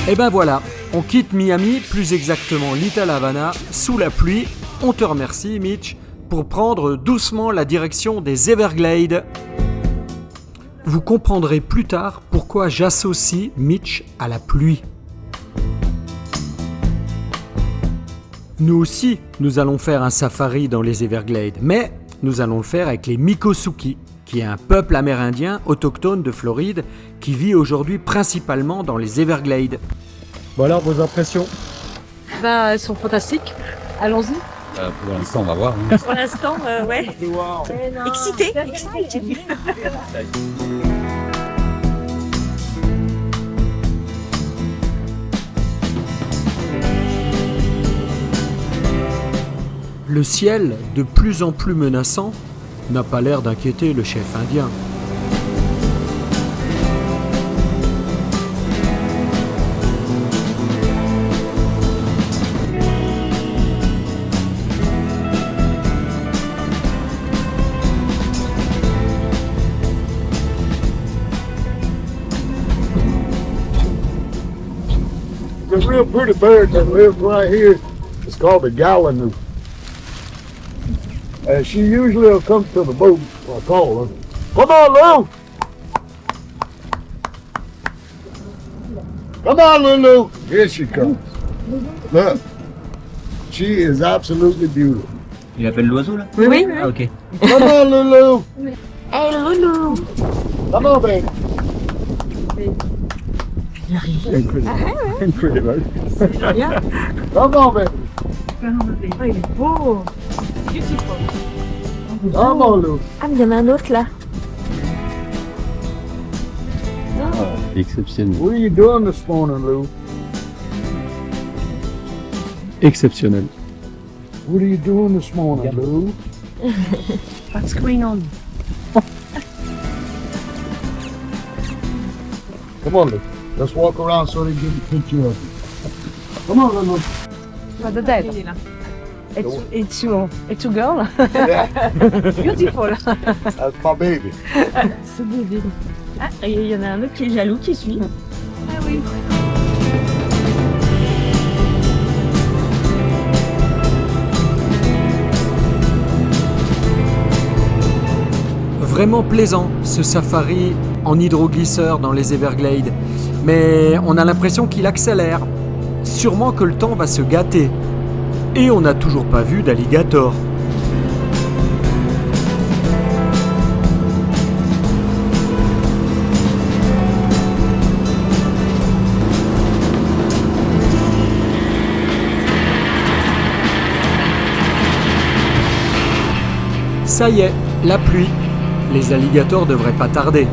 Et ben voilà, on quitte Miami, plus exactement Little Havana, sous la pluie. On te remercie, Mitch, pour prendre doucement la direction des Everglades. Vous comprendrez plus tard pourquoi j'associe Mitch à la pluie. Nous aussi, nous allons faire un safari dans les Everglades, mais nous allons le faire avec les Miccosukee, qui est un peuple amérindien autochtone de Floride qui vit aujourd'hui principalement dans les Everglades. Bon alors, vos impressions? Elles sont fantastiques. Allons-y. Pour l'instant, on va voir. Pour l'instant, ouais. Excité. Le ciel, de plus en plus menaçant, n'a pas l'air d'inquiéter le chef indien. The real pretty bird that lives right here is called the gallinoo. She usually will come to the boat when I call her. Come on, Lou! Come on, Lulu! Here she comes. Look, she is absolutely beautiful. Il appelle l'oiseau là? Oui. Ah ok. Come on, Lulu! Hey, Loulou. Come on, baby. Incroyable. Come on, baby. Oh, il est beau. Beautiful. Come on, Lou. Ah, mais il y en a un autre là. Exceptionnel. What are you doing this morning, Lou? Exceptionnel. What are you doing this morning, Lou? What's going on? Come on, Lou. Let's walk around so they get a picture of you. Come on, Lulu. What the dead? It's your girl. Yeah, Beautiful. that's my baby. C'est débile. Ah, il y en a un autre qui est jaloux qui suit. Ah oui. Vraiment plaisant, ce safari en hydroglisseur dans les Everglades. Mais on a l'impression qu'il accélère. Sûrement que le temps va se gâter. Et on n'a toujours pas vu d'alligator. Ça y est, la pluie. Les alligators devraient pas tarder.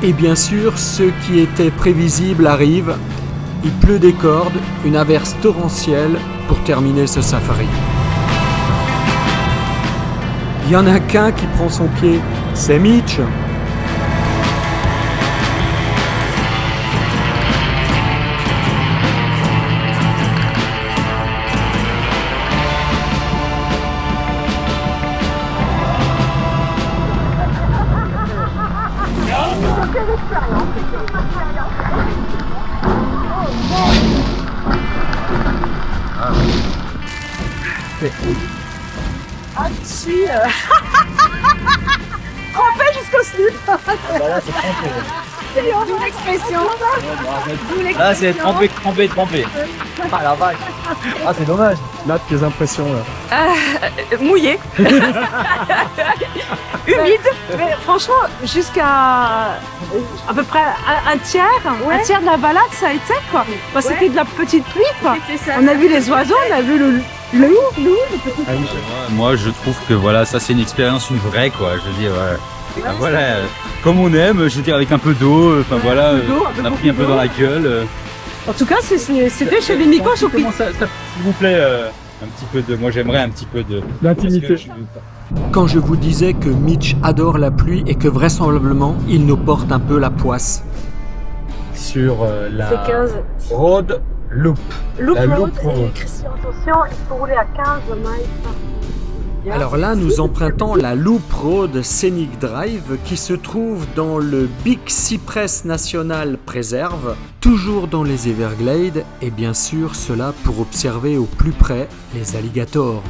Et bien sûr, ce qui était prévisible arrive. Il pleut des cordes, une averse torrentielle pour terminer ce safari. Il y en a qu'un qui prend son pied, c'est Mitch. Ah, je suis trempée jusqu'au slip. C'est une expression. Là c'est trempé. Ah la vache. Ah c'est dommage. Là, tes impressions là. Mouillé. Humide. Mais franchement, jusqu'à à peu près un tiers de la balade, ça a été quoi. Bah, c'était de la petite pluie quoi. On a vu les oiseaux, on a vu le loup, le petit. Moi je trouve que voilà, ça c'est une expérience, une vraie quoi. Je veux dire, voilà, comme on aime, je veux dire avec un peu d'eau, enfin voilà, on a pris un peu dans la gueule. En tout cas, c'était chez les Miccosukee. Comment ça s'il vous plaît, un petit peu de... Moi, j'aimerais un petit peu de... D'intimité. Parce que Quand je vous disais que Mitch adore la pluie et que vraisemblablement il nous porte un peu la poisse. Sur la C'est 15. road loop. Loop La road, loop road. et Christian, attention, il faut rouler à 15 miles par heure. Alors là, nous empruntons la Loop Road Scenic Drive qui se trouve dans le Big Cypress National Preserve, toujours dans les Everglades, et bien sûr cela pour observer au plus près les alligators.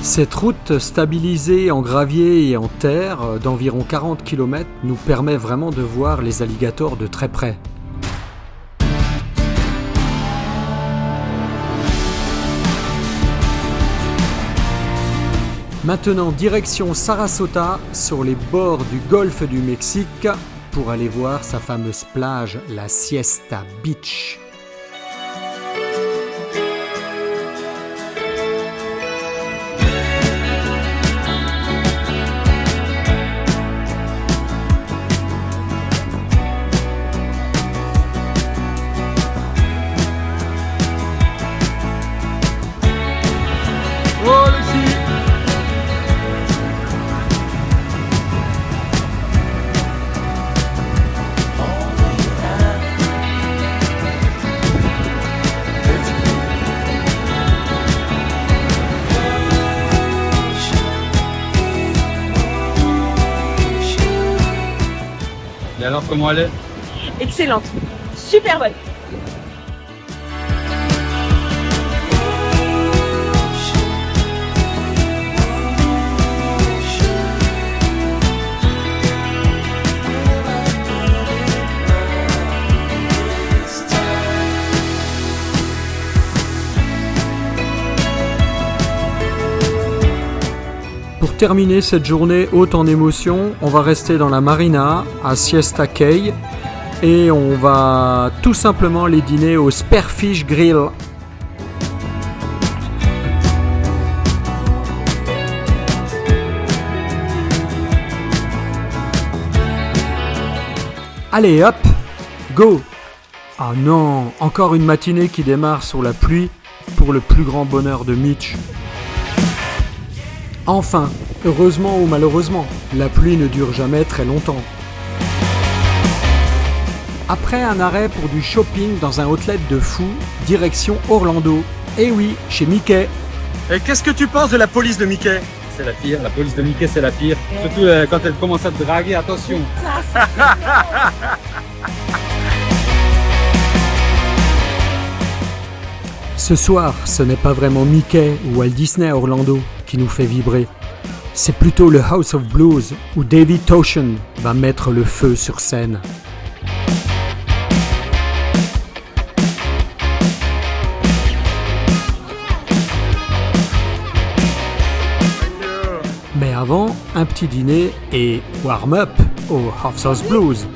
Cette route stabilisée en gravier et en terre d'environ 40 km nous permet vraiment de voir les alligators de très près. Maintenant, direction Sarasota, sur les bords du golfe du Mexique, pour aller voir sa fameuse plage, la Siesta Beach. Oh, Lucie! Et alors, comment elle est? Excellente. Super bonne. Pour terminer cette journée haute en émotions, on va rester dans la marina à Siesta Key et on va tout simplement aller dîner au Spearfish Grill. Allez hop, go! Ah non, encore une matinée qui démarre sur la pluie pour le plus grand bonheur de Mitch. Enfin, heureusement ou malheureusement, la pluie ne dure jamais très longtemps. Après un arrêt pour du shopping dans un outlet de fou, direction Orlando. Eh oui, chez Mickey. Et qu'est-ce que tu penses de la police de Mickey? C'est la pire, la police de Mickey c'est la pire. Surtout quand elle commence à te draguer, attention. Ce soir, ce n'est pas vraiment Mickey ou Walt Disney à Orlando qui nous fait vibrer. C'est plutôt le House of Blues où David Toshan va mettre le feu sur scène. Mais avant, un petit dîner et warm-up au House of Blues.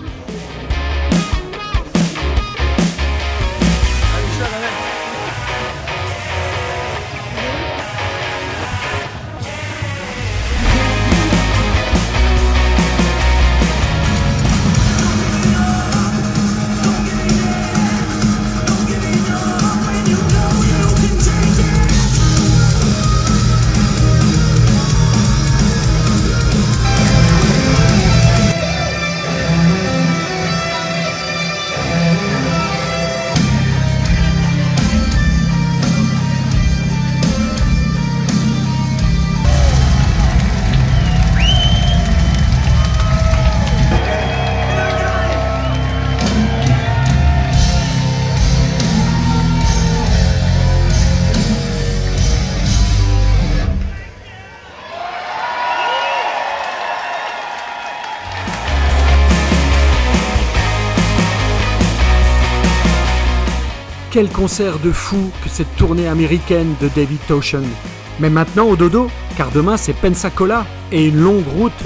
quel concert de fou que cette tournée américaine de David Tochen. Mais maintenant au dodo, car demain c'est Pensacola et une longue route.